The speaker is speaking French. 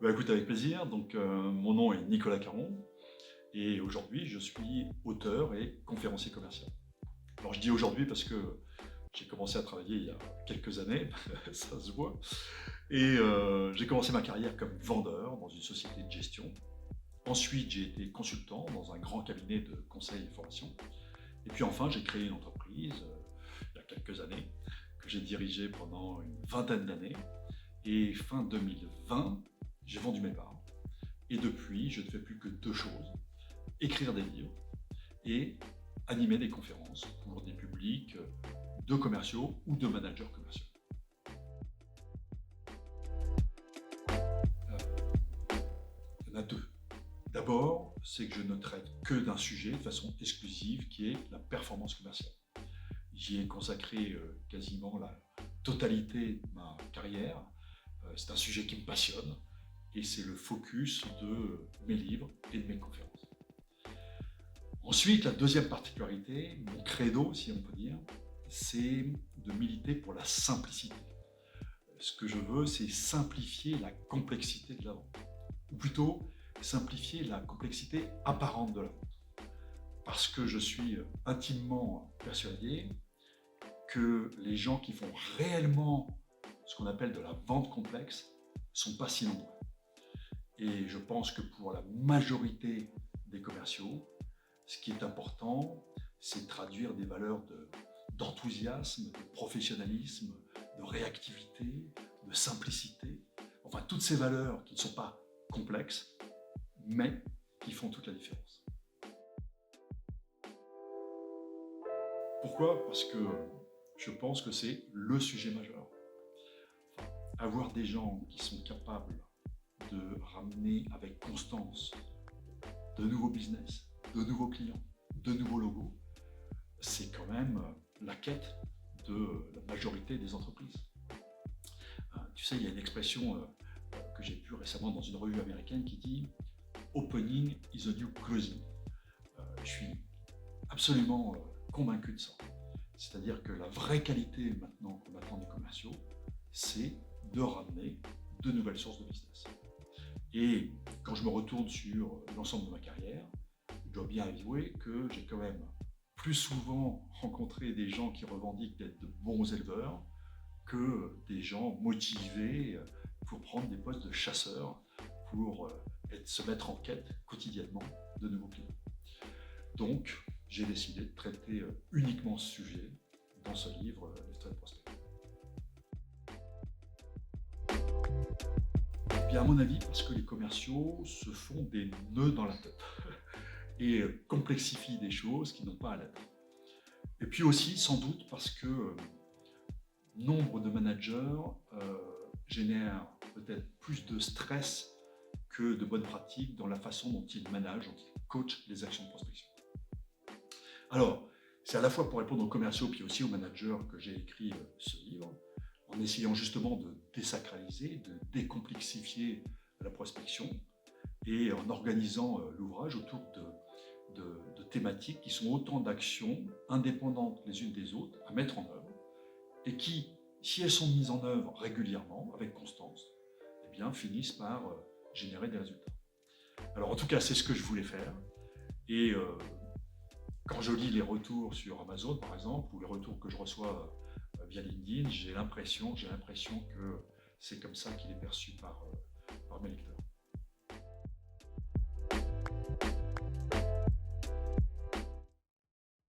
Bah, écoute, avec plaisir. Donc, mon nom est Nicolas Caron et aujourd'hui, je suis auteur et conférencier commercial. Alors, je dis aujourd'hui parce que j'ai commencé à travailler il y a quelques années, ça se voit, et j'ai commencé ma carrière comme vendeur dans une société de gestion. Ensuite, j'ai été consultant dans un grand cabinet de conseil et formation. Et puis enfin, j'ai créé une entreprise il y a quelques années que j'ai dirigée pendant une vingtaine d'années. Et fin 2020, j'ai vendu mes parts. Et depuis, je ne fais plus que deux choses, écrire des livres et animer des conférences pour des publics de commerciaux ou de managers commerciaux. Il y en a deux. D'abord, c'est que je ne traite que d'un sujet de façon exclusive qui est la performance commerciale. J'y ai consacré quasiment la totalité de ma carrière. C'est un sujet qui me passionne et c'est le focus de mes livres et de mes conférences. Ensuite, la deuxième particularité, mon credo, si on peut dire, c'est de militer pour la simplicité. Ce que je veux, c'est simplifier la complexité de la vente, ou plutôt simplifier la complexité apparente de la vente. Parce que je suis intimement persuadé que les gens qui font réellement ce qu'on appelle de la vente complexe ne sont pas si nombreux. Et je pense que pour la majorité des commerciaux, ce qui est important, c'est de traduire des valeurs d'enthousiasme, de professionnalisme, de réactivité, de simplicité. Enfin, toutes ces valeurs qui ne sont pas complexes, mais qui font toute la différence. Pourquoi ? Parce que je pense que c'est le sujet majeur. Enfin, avoir des gens qui sont capables de ramener avec constance de nouveaux business, de nouveaux clients, de nouveaux logos, c'est quand même la quête de la majorité des entreprises. Tu sais, il y a une expression que j'ai vue récemment dans une revue américaine qui dit « Opening is the new closing ». Je suis absolument convaincu de ça. C'est-à-dire que la vraie qualité maintenant qu'on attend des commerciaux, c'est de ramener de nouvelles sources de business. Et quand je me retourne sur l'ensemble de ma carrière, je dois bien avouer que j'ai quand même plus souvent rencontré des gens qui revendiquent d'être de bons éleveurs que des gens motivés pour prendre des postes de chasseurs, pour se mettre en quête quotidiennement de nouveaux clients. Donc, j'ai décidé de traiter uniquement ce sujet dans ce livre, Les Traits de Prospect. Bien, à mon avis, parce que les commerciaux se font des nœuds dans la tête et complexifient des choses qui n'ont pas à l'être. Et puis aussi, sans doute, parce que nombre de managers génèrent peut-être plus de stress que de bonnes pratiques dans la façon dont ils managent, dont ils coachent les actions de prospection. Alors, c'est à la fois pour répondre aux commerciaux puis aussi aux managers que j'ai écrit ce livre, en essayant justement de désacraliser, de décomplexifier la prospection et en organisant l'ouvrage autour de thématiques qui sont autant d'actions indépendantes les unes des autres à mettre en œuvre et qui, si elles sont mises en œuvre régulièrement, avec constance, eh bien, finissent par générer des résultats. Alors en tout cas, c'est ce que je voulais faire. Et quand je lis les retours sur Amazon, par exemple, ou les retours que je reçois via LinkedIn, j'ai l'impression que c'est comme ça qu'il est perçu par mes lecteurs.